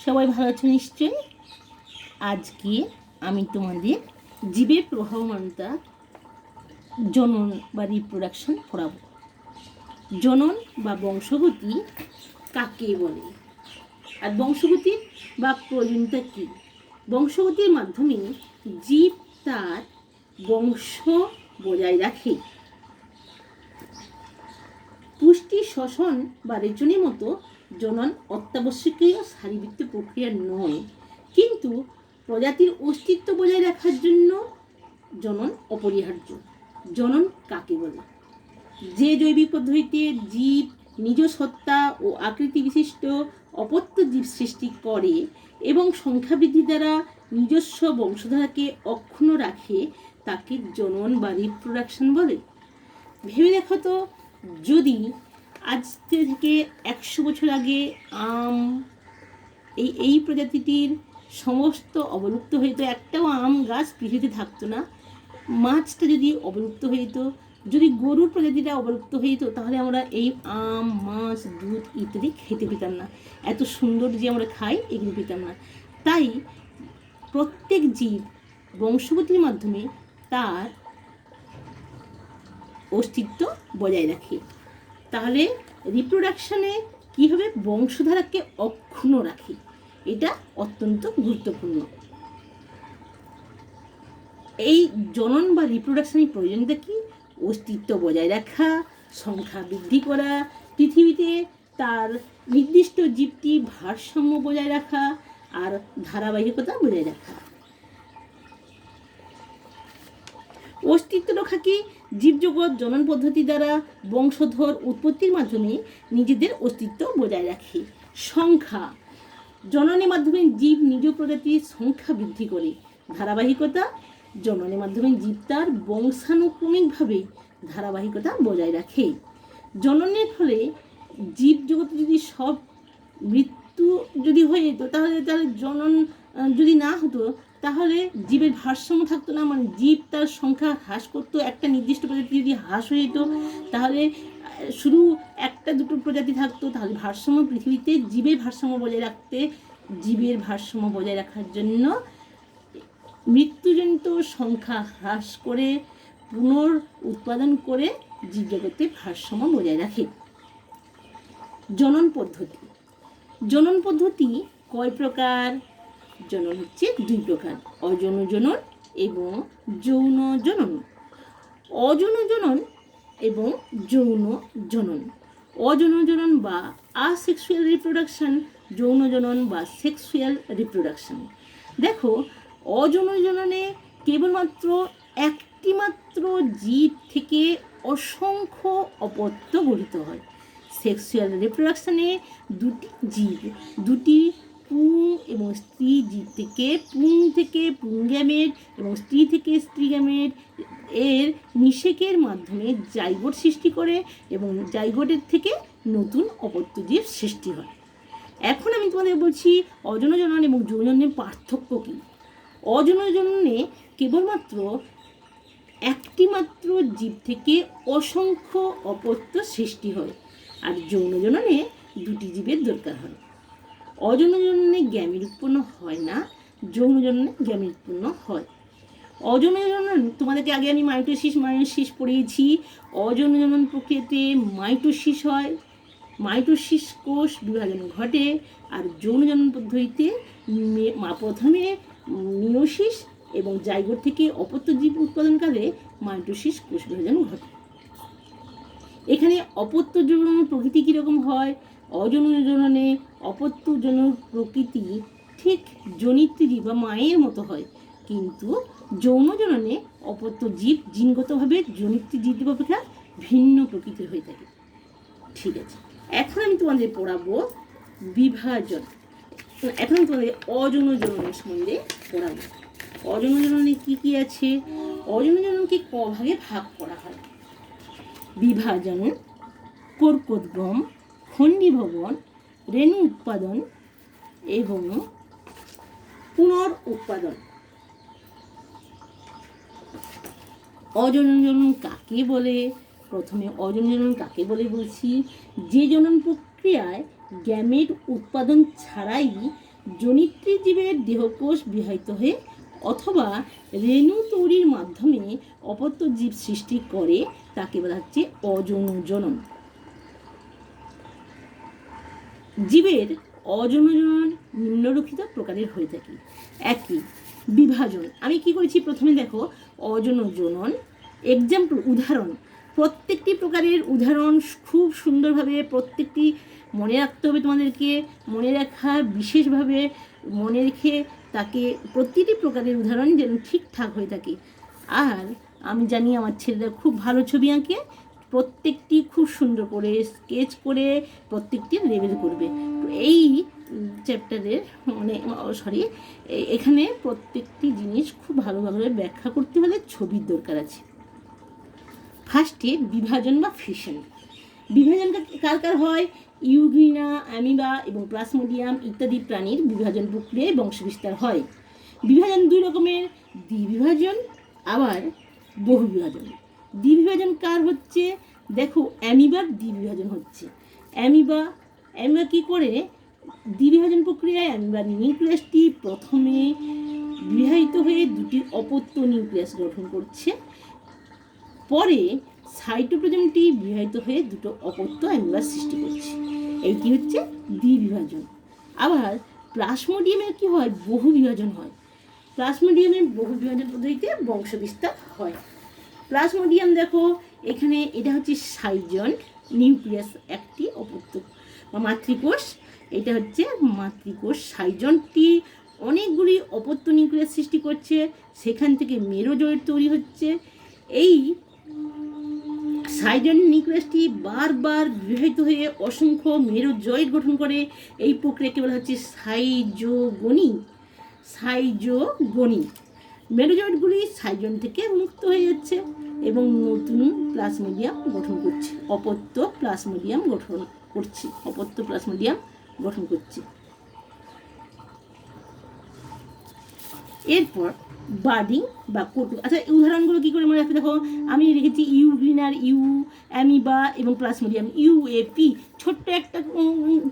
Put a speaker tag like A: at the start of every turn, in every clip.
A: সবাই ভালো আছো নিশ্চয়ই। আজকে আমি তোমাদের জীবের প্রবাহমানতা জনন বা রিপ্রোডাকশন পড়াবো। জনন বা বংশগতি কাকে বলে আর বংশগতির বা প্রয়োজনীয়তা কী? বংশগতির মাধ্যমে জীব তার বংশ বজায় রাখে। পুষ্টি, শ্বসন বা রেচনের মতো জনন অত্যাবশ্যকীয় শারীরবৃত্তীয় প্রক্রিয়া নয়, কিন্তু প্রজাতির অস্তিত্ব বজায় রাখার জন্য জনন অপরিহার্য। জনন কাকে বলে? যে জৈবিক পদ্ধতিতে জীব নিজ সত্তা ও আকৃতি বিশিষ্ট অপত্য জীব সৃষ্টি করে এবং সংখ্যা বৃদ্ধি দ্বারা নিজস্ব বংশধারাকে অক্ষুণ্ণ রাখে, তাকে জনন বা রিপ্রোডাকশন বলে। ভেবে দেখো তো, যদি আজ থেকে 100 বছর আগে আম এই প্রজাতিটির সমস্ত অবলুপ্ত হইতো, একটাও আম গাছ পৃথিবীতে থাকতো না, মাছটা যদি অবলুপ্ত হইতো, যদি গরুর প্রজাতিটা অবলুপ্ত হইতো, তাহলে আমরা এই আম, মাছ, দুধ ইত্যাদি খেতে পেতাম না। এত সুন্দর যে আমরা খাই এগুলো পেতাম না। তাই প্রত্যেক জীব বংশগতির মাধ্যমে তার অস্তিত্ব বজায় রাখে। তাহলে রিপ্রোডাকশনে কীভাবে বংশধারাকে অক্ষুণ্ণ রাখে, এটা অত্যন্ত গুরুত্বপূর্ণ। এই জনন বা রিপ্রোডাকশনের প্রয়োজনীয়তা কি? অস্তিত্ব বজায় রাখা, সংখ্যা বৃদ্ধি করা, পৃথিবীতে তার নির্দিষ্ট জীবটি ভারসাম্য বজায় রাখা আর ধারাবাহিকতা বজায় রাখা। অস্তিত্ব রক্ষা কি? জীবজগৎ জনন পদ্ধতি দ্বারা বংশধর উৎপত্তির মাধ্যমে নিজেদের অস্তিত্ব বজায় রাখে। সংখ্যা, জননের মাধ্যমে জীব নিজ প্রজাতির সংখ্যা বৃদ্ধি করে। ধারাবাহিকতা, জননের মাধ্যমে জীব তার বংশানুক্রমিকভাবে ধারাবাহিকতা বজায় রাখে। জননের ফলে জীবজগতে যদি সব মৃত্যু যদি হয়ে যেত, তাহলে জনন যদি না হতো, তাহলে জীবের ভারসাম্য থাকতো না, মানে জীব তার সংখ্যা হ্রাস করতো। একটা নির্দিষ্ট প্রজাতি যদি হ্রাস হয়ে যেত, তাহলে শুধু একটা দুটো প্রজাতি থাকতো, তাহলে ভারসাম্য পৃথিবীতে জীবের ভারসাম্য বজায় রাখতে, জীবের ভারসাম্য বজায় রাখার জন্য মৃত্যুজনিত সংখ্যা হ্রাস করে পুনর উৎপাদন করে জীবজগতে ভারসাম্য বজায় রাখে। জনন পদ্ধতি, জনন পদ্ধতি কয় প্রকার? জনন হচ্ছে 2 প্রকার, অযৌন জনন এবং যৌন জনন। অযৌন জনন এবং যৌন জনন। অযৌন জনন বা আসেক্সুয়াল রিপ্রোডাকশন, যৌন জনন বা সেক্সুয়াল রিপ্রোডাকশন। দেখো, অযৌন জননে কেবলমাত্র একটি মাত্র জীব থেকে অসংখ্য অপত্য গঠিত হয়। সেক্সুয়াল রিপ্রোডাকশনে দুটি জীব, দুটি পুং এবং স্ত্রী জীব থেকে পুংগ্যামেট এবং স্ত্রী থেকে স্ত্রীগ্যামেট এর নিষেকের মাধ্যমে জাইগোট সৃষ্টি করে এবং জাইগোটের থেকে নতুন অপত্য জীব সৃষ্টি হয়। এখন আমি তোমাদের বলছি অযৌন জনন এবং যৌন জননের পার্থক্য কী। অযৌন জননে কেবলমাত্র একটি মাত্র জীব থেকে অসংখ্য অপত্য সৃষ্টি হয়, আর যৌন জননে দুটি জীবের দরকার হয়। অযৌন জননে গ্যামেট উৎপন্ন হয় না, যৌন জননে গ্যামেট উৎপন্ন হয়। অযৌন জনন, তোমাদেরকে আগে আমি মাইটোসিস পড়িয়েছি। অযৌন জনন প্রক্রিয়াতে মাইটোসিস হয়, মাইটোসিস কোষ বিভাজন ঘটে, আর যৌন জনন পদ্ধতিতে প্রথমে মিওসিস এবং জাইগোট থেকে অপত্য জীব উৎপাদনকালে মাইটোসিস কোষ বিভাজন ঘটে। এখানে অপত্য জনন প্রকৃতি কীরকম হয়? অযৌন জননে অপত্য জনন প্রকৃতি ঠিক জনিত্রী বা মায়ের মতো হয়, কিন্তু যৌন জননে অপত্য জীব জিনগতভাবে জনিত্রী জীব অপেক্ষা ভিন্ন প্রকৃতির হয়ে থাকে। ঠিক আছে, এখন আমি তোমাদের পড়াবো বিভাজন। এখন আমি তোমাদের অযৌন জননের সম্বন্ধে পড়াবো। অযৌন জননে কী কী আছে? অযৌন জননকে ক ভাগে ভাগ করা হয়: বিভাজন, কর্কোদ্গম, খণ্ডীভবন, রেণু উৎপাদন এবং পুনর উৎপাদন। অযৌন জনন কাকে বলে? প্রথমে অযৌন জনন কাকে বলে বলছি, যে জনন প্রক্রিয়ায় গ্যামেট উৎপাদন ছাড়াই জনিত্রী জীবের দেহকোষ বিবাহিত হয়ে অথবা রেণু তৈরির মাধ্যমে অপত্য জীব সৃষ্টি করে তাকে বলা হচ্ছে অযৌন জনন। জীবের অযৌন জনন নিম্নলিখিত প্রকারের হয়ে থাকে। একই বিভাজন। আমি কি করেছি, প্রথমে দেখো অযৌন জনন এক্সাম্পল, উদাহরণ। প্রত্যেকটি প্রকারের উদাহরণ খুব সুন্দরভাবে প্রত্যেকটি মনে রাখতে হবে তোমাদেরকে। মনে রাখা বিশেষভাবে মনে রেখে তাকে প্রতিটি প্রকারের উদাহরণ যেন ঠিকঠাক হয়ে থাকে। আর আমি জানি আমার ছেলেরা খুব ভালো ছবি আঁকে, প্রত্যেকটি খুব সুন্দর করে স্কেচ করে প্রত্যেকটি লেবেল করবে। তো এই চ্যাপ্টারের এখানে প্রত্যেকটি জিনিস খুব ভালোভাবে ব্যাখ্যা করতে হলে ছবির দরকার আছে। ফার্স্টে বিভাজন বা ফিশন। বিভাজন কার কার হয়? ইউগ্রিনা, অ্যামিবা এবং প্লাজমোডিয়াম ইত্যাদি প্রাণীর বিভাজন প্রক্রিয়ায় বংশবিস্তার হয়। বিভাজন দুই রকমের, দ্বিবিভাজন আবার বহুবিভাজন। দ্বিবিভাজন কার হচ্ছে? দেখো অ্যামিবার দ্বিবিভাজন হচ্ছে। অ্যামিবা কি করে? দ্বিবিভাজন প্রক্রিয়ায় অ্যামিবার নিউক্লিয়াসটি প্রথমে বিবাহিত হয়ে দুটি অপত্য নিউক্লিয়াস গঠন করছে, পরে সাইটোপ্লাজমটি বিবাহিত হয়ে দুটো অপত্য অ্যামিবার সৃষ্টি করছে। এইটি হচ্ছে দ্বিবিভাজন। আবার প্লাজমোডিয়ামের কি হয়? বহু বিভাজন হয়। প্লাজমোডিয়ামের বহু বিভাজন পদ্ধতিতে বংশবিস্তার হয়। প্লাজমোডিয়াম দেখো এখানে এটা হচ্ছে সাইজন নিউক্লিয়াস, একটি অপত্য বা মাতৃকোষ। এটা হচ্ছে মাতৃকোষ। সাইজনটি অনেকগুলি অপত্য নিউক্লিয়াস সৃষ্টি করছে, সেখান থেকে মেরোজয়েড তৈরি হচ্ছে। এই সাইজন নিউক্লিয়াসটি বারবার বিবাহিত হয়ে অসংখ্য মেরোজয়েড গঠন করে। এই প্রক্রিয়াকে বলা হচ্ছে সাইজোগনি। মেরোজয়েডগুলি সাইজন থেকে মুক্ত হয়ে যাচ্ছে এবং নতুন প্লাজমোডিয়াম গঠন করছে, অপত্য প্লাজমোডিয়াম গঠন করছে। এরপর বার্ডিং বা কটু। আচ্ছা, উদাহরণগুলো কী করে মনে রাখতে? দেখো আমি রেখেছি ইউগ্রিনার ইউ, অ্যামিবা এবং প্লাজমোডিয়াম ইউএপি।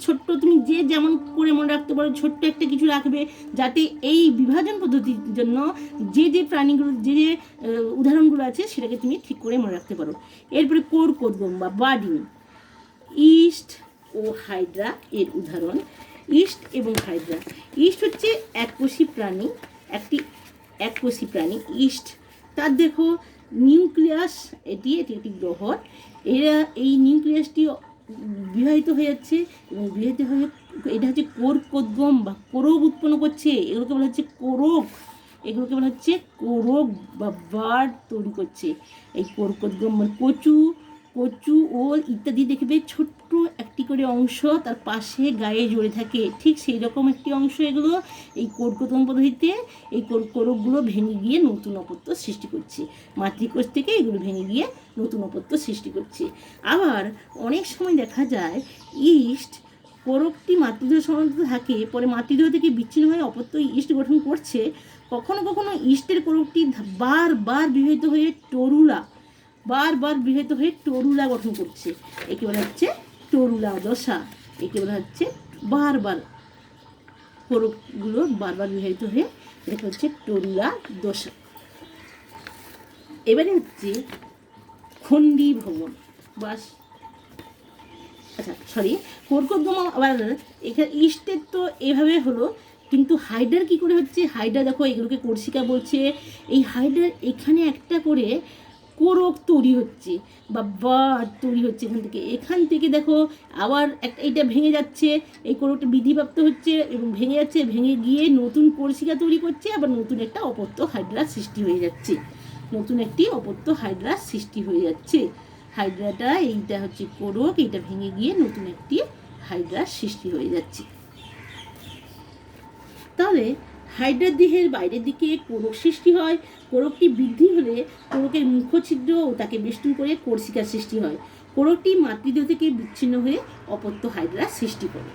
A: ছোট্ট তুমি যে যেমন করে মনে রাখতে পারো, ছোট্ট একটা কিছু রাখবে যাতে এই বিভাজন পদ্ধতির জন্য যে প্রাণীগুলো যে উদাহরণগুলো আছে সেটাকে তুমি ঠিক করে মনে রাখতে পারো। এরপরে কোরকোদ্গম বা বার্ডিং। ইস্ট ও হাইড্রা এর উদাহরণ। ইস্ট এবং হাইড্রা। ইস্ট হচ্ছে এককোষী প্রাণী, ইস্ট। তার দেখো নিউক্লিয়াস, এটি একটি গ্রহণ। এই নিউক্লিয়াসটি বিবাহিত হয়ে যাচ্ছে এবং বিবাহিত হয়ে এটা হচ্ছে কোরকোদ্গম বা কোরক উৎপন্ন করছে। এগুলোকে বলা হচ্ছে কোরক বা বার্ড তৈরি করছে। এই কোরকোদ্গম কচু ও ইত্যাদি দেখবে ছোট্ট একটি করে অংশ তার পাশে গায়ে জড়ে থাকে, ঠিক সেই রকম একটি অংশ এগুলো। এই কোরকোদ্গম পদ্ধতিতে এই কোরকগুলো ভেঙে গিয়ে নতুন অপত্য সৃষ্টি করছে। মাতৃকোষ থেকে এগুলো ভেঙে গিয়ে নতুন অপত্য সৃষ্টি করছে। আবার অনেক সময় দেখা যায় ইস্ট কোরকটি মাতৃদেহ সংলগ্ন থাকে, পরে মাতৃদেহ থেকে বিচ্ছিন্ন হয়ে অপত্য ইস্ট গঠন করছে। কখনো কখনো ইস্টের কোরকটি বারবার বিবাহিত হয়ে টরুলা গঠন করছে। একে বলা হচ্ছে টরুলা দশা। একে বলা হচ্ছে বারবার কোরকগুলো বারবার বিবাহিত হয়ে এটা হচ্ছে টরুলা দশা। এবারে হচ্ছে খণ্ডী ভবন কোরকোদ্গম। আবার এখানে ইস্টের তো এভাবে হলো, কিন্তু হাইড্রার কী করে হচ্ছে? হাইড্রা দেখো এগুলোকে কোর্সিকা বলছে। এই হাইড্রার এখানে একটা করে কোরক তৈরি হচ্ছে বা বার্ড তৈরি হচ্ছে এখান থেকে দেখো আবার এটা ভেঙে যাচ্ছে, এই কোরকটা বৃদ্ধিপ্রাপ্ত হচ্ছে এবং ভেঙে যাচ্ছে, ভেঙে গিয়ে নতুন কোর্সিকা তৈরি করছে, আবার নতুন একটা অপত্য হাইড্রা সৃষ্টি হয়ে যাচ্ছে। হাইড্রাটা এইটা হচ্ছে কোরক, এইটা ভেঙে গিয়ে নতুন একটি হাইড্রা সৃষ্টি হয়ে যাচ্ছে। তাহলে হাইড্রার দেহের বাইরের দিকে কোরক সৃষ্টি হয়। কোরকটি বৃদ্ধি হলে কোরকের মুখছিদ্র ও তাকে বেষ্টন করে কোর্সিকার সৃষ্টি হয়। কোরকটি মাতৃদেহ থেকে বিচ্ছিন্ন হয়ে অপত্য হাইড্রা সৃষ্টি করে।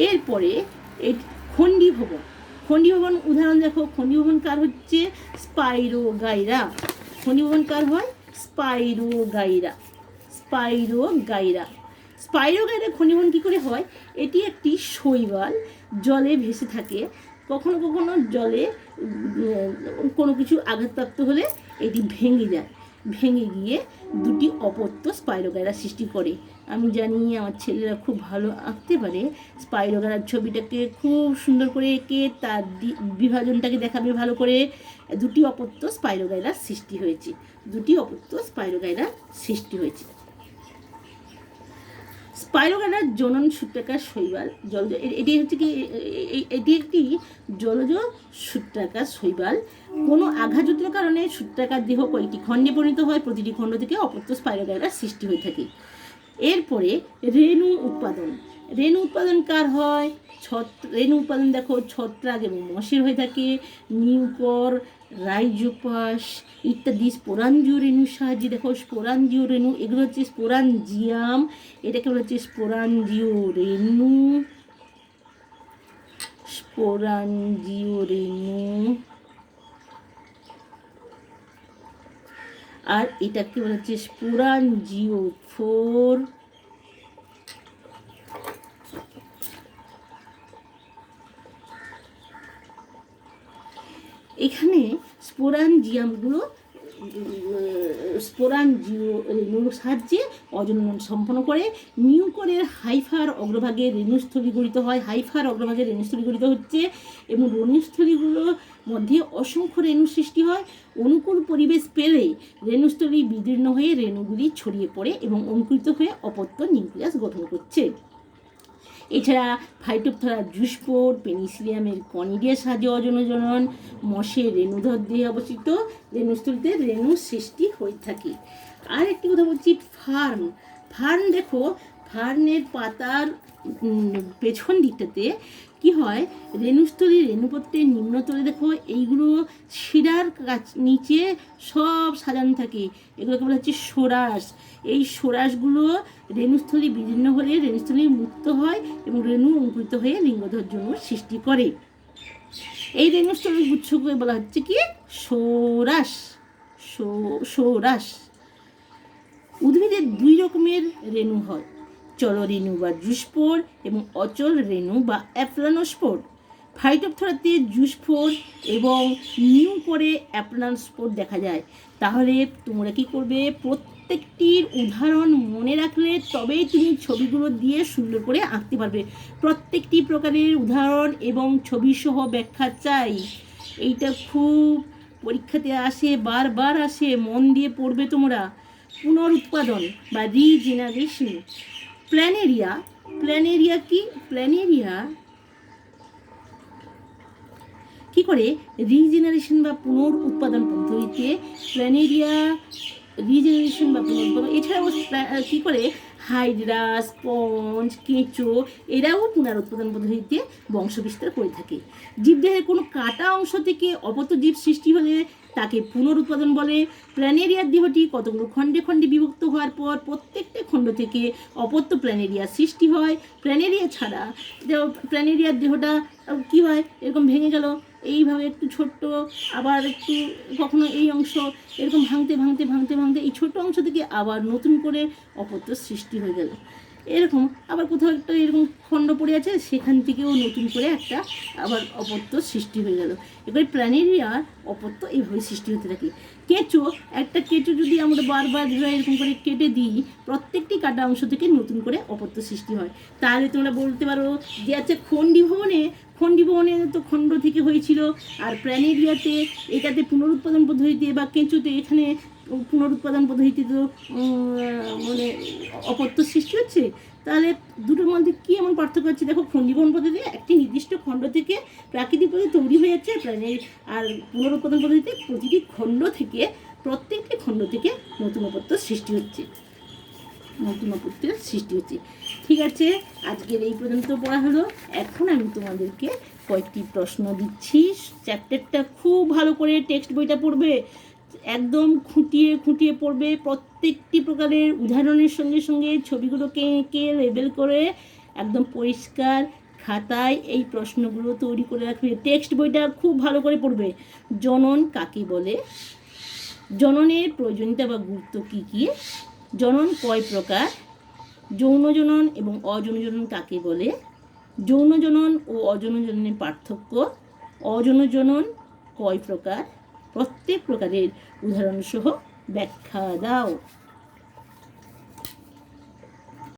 A: এরপরে খণ্ডী ভবন উদাহরণ দেখো। খণ্ডী ভবন কার হচ্ছে? স্পাইরোগাইরা। খণ্ডী ভবন কার হয়? স্পাইরোগাইরা। স্পাইরোগাইরা ঘনীভবন কী করে হয়? এটি একটি শৈবাল, জলে ভেসে থাকে। কখনো কখনো জলে কোনো কিছু আঘাতপ্রাপ্ত হলে এটি ভেঙে যায়, ভেঙে গিয়ে দুটি অপত্য স্পাইরোগাইরা সৃষ্টি করে। আমি জানি আমার ছেলেরা খুব ভালো আঁকতে পারে। স্পাইরোগাইরার ছবিটাকে খুব সুন্দর করে এঁকে তার বিভাজনটাকে দেখাবে ভালো করে। দুটি অপত্য স্পাইরোগাইরার সৃষ্টি হয়েছে, দুটি অপত্য স্পাইরোগাইরার সৃষ্টি হয়েছে। স্পাইরোগাইরার জনন সূত্রাকার শৈবাল, জলজ, এটি হচ্ছে কি, এটি একটি জলজ সূত্রাকার শৈবাল। কোনো আঘাতজনিত কারণে সূত্রাকার দেহ কয়েকটি খণ্ডে পরিণত হয়, প্রতিটি খণ্ড থেকে অপত্য স্পাইরোগাইরার সৃষ্টি হয়ে থাকে। এরপরে রেণু উৎপাদন। রেণু উৎপাদন কার হয়? রেণু উৎপাদন দেখো ছত্রাক এবং মশের হয়ে থাকে। নিউকর, রাইজোপাস ইত্যাদি স্পোরাঞ্জিও রেণুর সাহায্যে, দেখো স্পোরাঞ্জিও রেণু, এগুলো হচ্ছে স্পোরাঞ্জিয়াম, এটাকে বলা হচ্ছে স্পোরাঞ্জিও রেণু, স্পোরাঞ্জিও রেণু, আর এটাকে বলা হচ্ছে স্পোরাঞ্জিওফোর। এখানে স্পোরাঞ্জিয়ামগুলো স্পোরাঞ্জিও রেণুর সাহায্যে অজনন সম্পন্ন করে। নিউকরের হাইফার অগ্রভাগে রেণুস্থলী গঠিত হয়, হাইফার অগ্রভাগে রেণুস্থলী গঠিত হচ্ছে এবং রেণুস্থলীগুলোর মধ্যে অসংখ্য রেণু সৃষ্টি হয়। অনুকূল পরিবেশ পেলে রেণুস্থলী বিদীর্ণ হয়ে রেণুগুলি ছড়িয়ে পড়ে এবং অঙ্কুরিত হয়ে অপত্য নিউক্লিয়াস গঠন করছে। এছাড়া ফাইটোপথরা জুস্পোর, পেনিসিলিয়ামের কনিডিয়ার সাহায্যে অজনন, মশের রেণুধর দেহে অবস্থিত রেণুস্থলীতে রেণু সৃষ্টি হয়ে থাকে। আর একটি কথা বলছি, ফার্ন। ফার্ন দেখো, ফার্নের পাতার পেছন দিকটাতে কি হয়, রেণুস্থলী রেণুপত্রের নিম্নতলে দেখো এইগুলো শিরার নিচে সব সাজানো থাকে, এগুলোকে বলা হচ্ছে সোরাস। এই সোরাসগুলো রেণুস্থলী বিদীর্ণ হলে রেণুস্থলী মুক্ত হয় এবং রেণু অঙ্কুরিত হয়ে লিঙ্গধর জন্য সৃষ্টি করে। এই রেণুস্থলী গুচ্ছকে বলা হচ্ছে কি সোরাস, সোরাস। উদ্ভিদের দুই রকমের রেণু হয়, চল রেণু বা জুস্পোর এবং অচল রেণু বা অ্যাপ্লানোস্পোর। ফাইটোপথরাতে জুস্পোর এবং নিউকরে অ্যাপ্লানোস্পোর দেখা যায়। তাহলে তোমরা কি করবে, প্রত্যেকটির উদাহরণ মনে রাখলে তবেই তুমি ছবিগুলো দিয়ে সুন্দর করে আঁকতে পারবে। প্রত্যেকটি প্রকারের উদাহরণ এবং ছবিসহ ব্যাখ্যা চাই। এইটা খুব পরীক্ষাতে আসে, বারবার আসে, মন দিয়ে পড়বে তোমরা। পুনরুৎপাদন বা রিজেনারেশন। প্ল্যানেরিয়া, প্ল্যানেরিয়া কি, প্ল্যানেরিয়া কি করে রিজেনারেশন বা পুনরুৎপাদন পদ্ধতিতে প্ল্যানেরিয়া রিজেনারেশন বা পুনরুৎপাদন, এছাড়াও কী করে হাইড্রা, স্পঞ্জ, কেঁচো এরাও পুনরুৎপাদন পদ্ধতিতে বংশবিস্তার করে থাকে। জীবদেহের কোনো কাটা অংশ থেকে অপত্য জীব সৃষ্টি হলে তাকে পুনরুৎপাদন বলে। প্ল্যানেরিয়ার দেহটি কতগুলো খণ্ডে খণ্ডে বিভক্ত হওয়ার পর প্রত্যেকটা খণ্ড থেকে অপত্য প্ল্যানেরিয়া সৃষ্টি হয়। প্ল্যানেরিয়া ছাড়া প্ল্যানেরিয়ার দেহটা কী হয়, এরকম ভেঙে গেল, এইভাবে একটু ছোট্ট, আবার একটু কখনো এই অংশ এরকম ভাঙতে ভাঙতে ভাঙতে ভাঙতে এই ছোট্ট অংশ থেকে আবার নতুন করে অপত্য সৃষ্টি হয়ে গেল। এরকম আবার কোথাও একটা এরকম খণ্ড পড়ে আছে, সেখান থেকেও নতুন করে একটা আবার অপত্য সৃষ্টি হয়ে গেল। এবারে প্ল্যানেরিয়ার অপত্য এইভাবে সৃষ্টি হতে থাকে। কেঁচো, একটা কেঁচো যদি আমরা বারবার এরকম করে কেটে দিই, প্রত্যেকটি কাটা অংশ থেকে নতুন করে অপত্য সৃষ্টি হয়। তাহলে তোমরা বলতে পারো যে আচ্ছা খণ্ডীভবনে তো খণ্ড থেকে হয়েছিল, আর প্ল্যানেরিয়াতে এটাতে পুনরুৎপাদন পদ্ধতিতে বা কেঁচোতে এখানে পুনরুৎপাদন পদ্ধতিতে তো মানে অপত্য সৃষ্টি হচ্ছে। তাহলে দুটোর মধ্যে কী এমন পার্থক্য হচ্ছে? দেখো, খণ্ডীভবন পদ্ধতিতে একটি নির্দিষ্ট খণ্ড থেকে প্রাকৃতিক পদ্ধতি তৈরি হয়ে যাচ্ছে, আর পুনরুৎপাদন পদ্ধতিতে প্রতিটি খণ্ড থেকে প্রত্যেকটি খণ্ড থেকে নতুন অপত্য সৃষ্টি হচ্ছে, নতুন অপত্যের সৃষ্টি হচ্ছে। ঠিক আছে, আজকের এই পর্যন্ত পড়া হলো। এখন আমি তোমাদেরকে কয়েকটি প্রশ্ন দিচ্ছি। চ্যাপ্টারটা খুব ভালো করে টেক্সট বইটা পড়বে, একদম খুঁটিয়ে খুঁটিয়ে পড়বে। প্রত্যেকটি প্রকারের উদাহরণের সঙ্গে সঙ্গে ছবিগুলোকে এঁকে লেবেল করে একদম পরিষ্কার খাতায় এই প্রশ্নগুলো তৈরি করে রাখবে। টেক্সট বইটা খুব ভালো করে পড়বে। জনন কাকে বলে? জননের প্রয়োজনীয়তা বা গুরুত্ব কী কী? জনন কয় প্রকার? যৌন জনন এবং অযৌন জনন কাকে বলে? যৌন জনন ও অযৌন জননের পার্থক্য, অযৌন জনন কয় প্রকার, প্রত্যেক প্রকারের উদাহরণ সহ ব্যাখ্যা দাও।